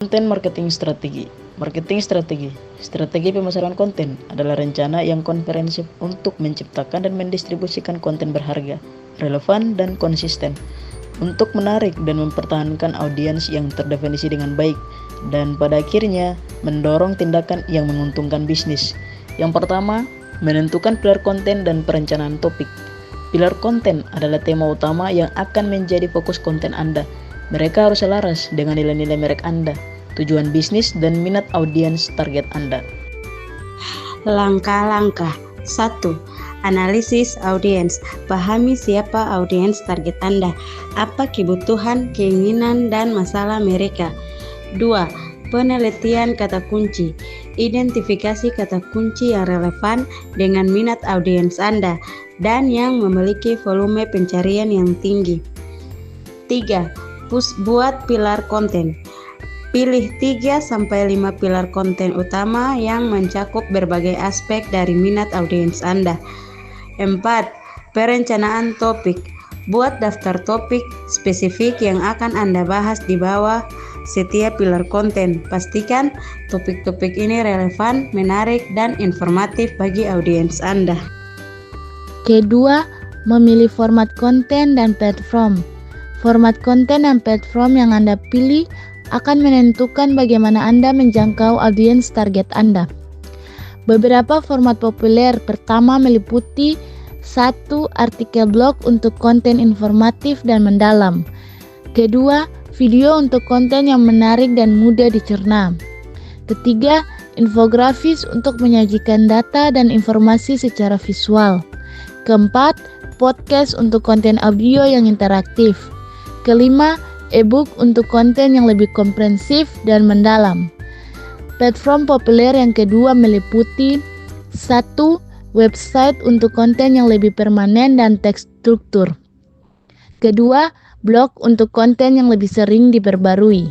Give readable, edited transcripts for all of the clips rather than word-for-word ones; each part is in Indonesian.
Konten marketing strategi. Marketing strategi. Strategi pemasaran konten adalah rencana yang komprehensif untuk menciptakan dan mendistribusikan konten berharga, relevan, dan konsisten untuk menarik dan mempertahankan audiens yang terdefinisi dengan baik dan pada akhirnya mendorong tindakan yang menguntungkan bisnis. Yang pertama, menentukan pilar konten dan perencanaan topik. Pilar konten adalah tema utama yang akan menjadi fokus konten Anda. Mereka harus selaras dengan nilai-nilai merek Anda, tujuan bisnis, dan minat audiens target Anda. Langkah-langkah. 1. Analisis audiens. Pahami siapa audiens target Anda, apa kebutuhan, keinginan, dan masalah mereka. 2. Penelitian kata kunci. Identifikasi kata kunci yang relevan dengan minat audiens Anda dan yang memiliki volume pencarian yang tinggi. 3. Buat pilar konten. Pilih 3-5 pilar konten utama yang mencakup berbagai aspek dari minat audiens Anda. 4. Perencanaan topik. Buat daftar topik spesifik yang akan Anda bahas di bawah setiap pilar konten. Pastikan topik-topik ini relevan, menarik, dan informatif bagi audiens Anda. Kedua, memilih format konten dan platform. Format konten dan platform yang Anda pilih akan menentukan bagaimana Anda menjangkau audiens target Anda. Beberapa format populer pertama meliputi 1. Artikel blog untuk konten informatif dan mendalam. Kedua, video untuk konten yang menarik dan mudah dicerna. Ketiga, infografis untuk menyajikan data dan informasi secara visual. Keempat, podcast untuk konten audio yang interaktif. Kelima, e-book untuk konten yang lebih komprehensif dan mendalam. Platform populer yang kedua meliputi 1. Website untuk konten yang lebih permanen dan terstruktur. Kedua, blog untuk konten yang lebih sering diperbarui.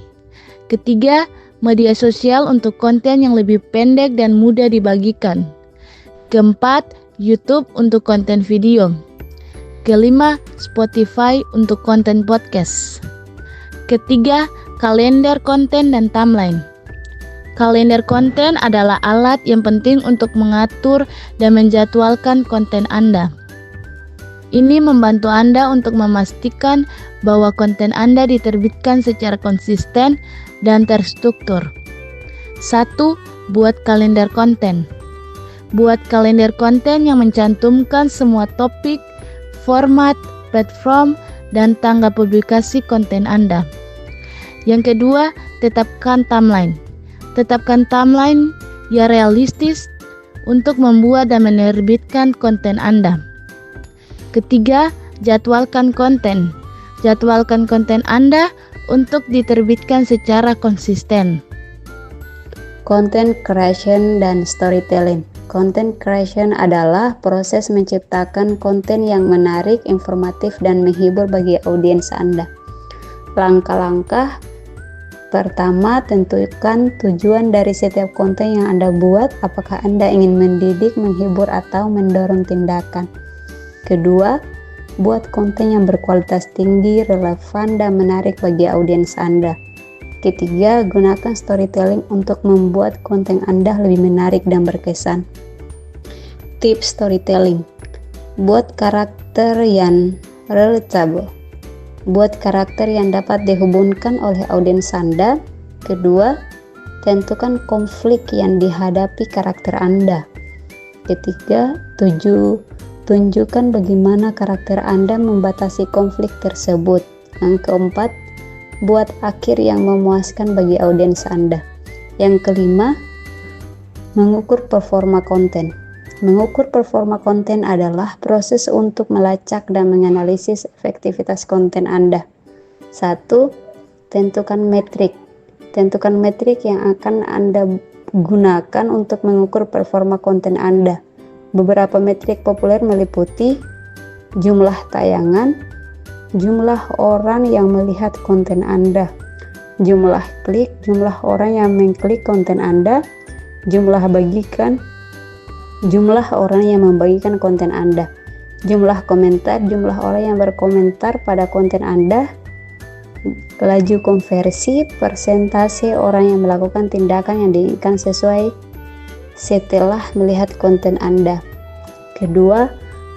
Ketiga, media sosial untuk konten yang lebih pendek dan mudah dibagikan. Keempat, YouTube untuk konten video. Kelima, Spotify untuk konten podcast. Ketiga, kalender konten dan timeline. Kalender konten adalah alat yang penting untuk mengatur dan menjadwalkan konten Anda. Ini membantu Anda untuk memastikan bahwa konten Anda diterbitkan secara konsisten dan terstruktur. 1. Buat kalender konten. Buat kalender konten yang mencantumkan semua topik, format, platform, dan tanggal publikasi konten Anda. Yang kedua, tetapkan timeline. Tetapkan timeline yang realistis untuk membuat dan menerbitkan konten Anda. Ketiga, jadwalkan konten. Jadwalkan konten Anda untuk diterbitkan secara konsisten. Content creation dan storytelling. Content creation adalah proses menciptakan konten yang menarik, informatif, dan menghibur bagi audiens Anda. Langkah-langkah. Pertama, tentukan tujuan dari setiap konten yang Anda buat. Apakah Anda ingin mendidik, menghibur, atau mendorong tindakan? Kedua, buat konten yang berkualitas tinggi, relevan, dan menarik bagi audiens Anda. Ketiga, gunakan storytelling untuk membuat konten Anda lebih menarik dan berkesan. Tips storytelling. Buat karakter yang relatable. Buat karakter yang dapat dihubungkan oleh audiens Anda. Kedua, tentukan konflik yang dihadapi karakter Anda. Ketiga, tunjukkan bagaimana karakter Anda membatasi konflik tersebut. Yang keempat, buat akhir yang memuaskan bagi audiens Anda. Yang kelima, mengukur performa konten. Mengukur performa konten adalah proses untuk melacak dan menganalisis efektivitas konten Anda. 1. Tentukan metrik. Tentukan metrik yang akan Anda gunakan untuk mengukur performa konten Anda. Beberapa metrik populer meliputi jumlah tayangan, jumlah orang yang melihat konten Anda, jumlah klik, jumlah orang yang mengklik konten Anda, jumlah bagikan, jumlah orang yang membagikan konten Anda, jumlah komentar, jumlah orang yang berkomentar pada konten Anda, laju konversi, persentase orang yang melakukan tindakan yang diinginkan sesuai setelah melihat konten Anda. Kedua,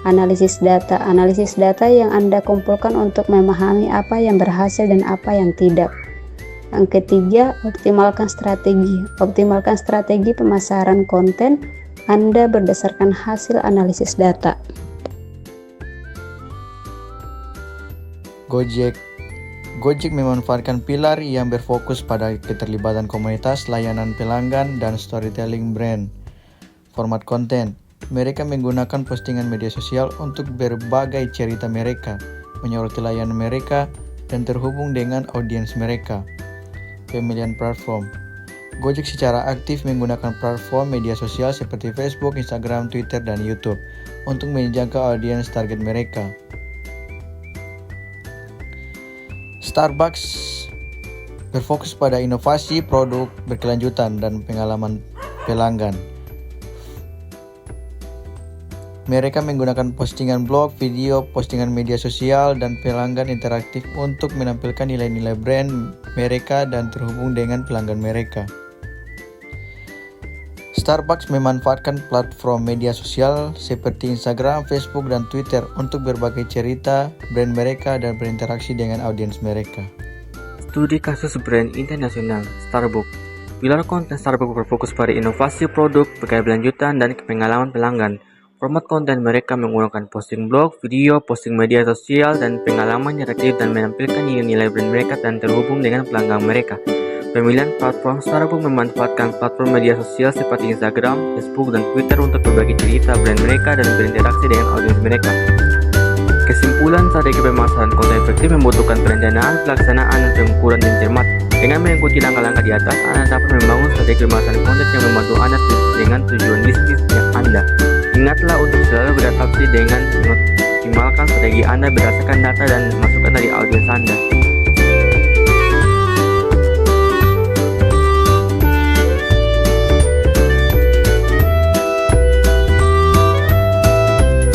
analisis data. Analisis data yang Anda kumpulkan untuk memahami apa yang berhasil dan apa yang tidak. Yang ketiga, optimalkan strategi. Optimalkan strategi pemasaran konten Anda berdasarkan hasil analisis data. Gojek memanfaatkan pilar yang berfokus pada keterlibatan komunitas, layanan pelanggan, dan storytelling brand. Format konten. Mereka menggunakan postingan media sosial untuk berbagai cerita mereka, menyoroti layanan mereka, dan terhubung dengan audiens mereka. Pemilihan platform. Gojek secara aktif menggunakan platform media sosial seperti Facebook, Instagram, Twitter, dan YouTube untuk menjangkau audiens target mereka. Starbucks berfokus pada inovasi, produk berkelanjutan, dan pengalaman pelanggan. Mereka menggunakan postingan blog, video, postingan media sosial, dan pelanggan interaktif untuk menampilkan nilai-nilai brand mereka dan terhubung dengan pelanggan mereka. Starbucks memanfaatkan platform media sosial seperti Instagram, Facebook, dan Twitter untuk berbagai cerita brand mereka dan berinteraksi dengan audiens mereka. Studi kasus brand internasional Starbucks. Pilar konten Starbucks berfokus pada inovasi produk, berkelanjutan, dan pengalaman pelanggan. Format konten mereka menggunakan posting blog, video, posting media sosial, dan pengalaman interaktif dan menampilkan nilai-nilai brand mereka dan terhubung dengan pelanggan mereka. Pemilihan platform. Starbucks memanfaatkan platform media sosial seperti Instagram, Facebook, dan Twitter untuk berbagi cerita brand mereka dan berinteraksi dengan audiens mereka. Kesimpulan, strategi pemasaran konten efektif membutuhkan perencanaan, pelaksanaan, dan pengukuran yang cermat. Dengan mengikuti langkah-langkah di atas, Anda dapat membangun strategi pemasaran konten yang membantu Anda dengan tujuan bisnis Anda. Ingatlah untuk selalu beradaptasi dengan mengoptimalkan strategi Anda berdasarkan data dan masukan